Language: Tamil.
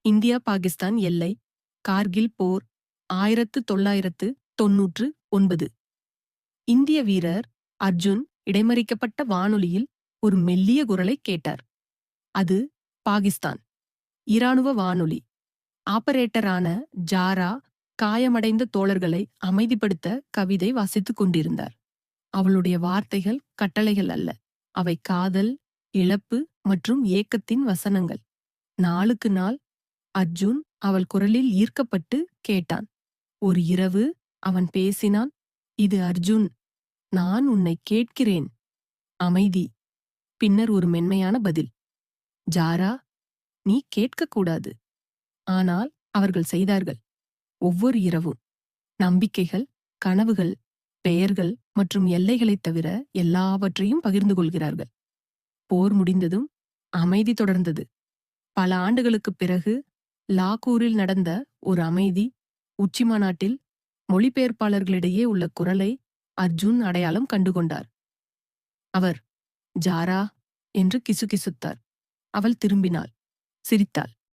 இந்தியா பாகிஸ்தான் எல்லை, கார்கில் போர், 1999. இந்திய வீரர் அர்ஜுன் இடைமறிக்கப்பட்ட வானொலியில் ஒரு மெல்லிய குரலைக் கேட்டார். அது பாகிஸ்தான் இராணுவ வானொலி. ஆபரேட்டரான ஜாரா காயமடைந்த தோழர்களை அமைதிப்படுத்த கவிதை வாசித்துக் கொண்டிருந்தார். அவளுடைய வார்த்தைகள் கட்டளைகள் அல்ல, அவை காதல், இழப்பு மற்றும் ஏக்கத்தின் வசனங்கள். நாளுக்கு நாள் அர்ஜுன் அவள் குரலில் ஈர்க்கப்பட்டு கேட்டான். ஒரு இரவு அவன் பேசினான். இது அர்ஜுன், நான் உன்னை கேட்கிறேன். அமைதி. பின்னர் ஒரு மென்மையான பதில். ஜாரா, நீ கேட்கக்கூடாது. ஆனால் அவர்கள் செய்தார்கள். ஒவ்வொரு இரவும் நம்பிக்கைகள், கனவுகள், பெயர்கள் மற்றும் எல்லைகளைத் தவிர எல்லாவற்றையும் பகிர்ந்து கொள்கிறார்கள். போர் முடிந்ததும் அமைதி தொடர்ந்தது. பல ஆண்டுகளுக்குப் பிறகு லாகூரில் நடந்த ஒரு அமைதி உச்சிமாநாட்டில் மொழிபெயர்ப்பாளர்களிடையே உள்ள குரலை அர்ஜுன் அடையாளம் கண்டுகொண்டார். அவர் ஜாரா என்று கிசுகிசுத்தார். அவள் திரும்பினாள், சிரித்தாள்.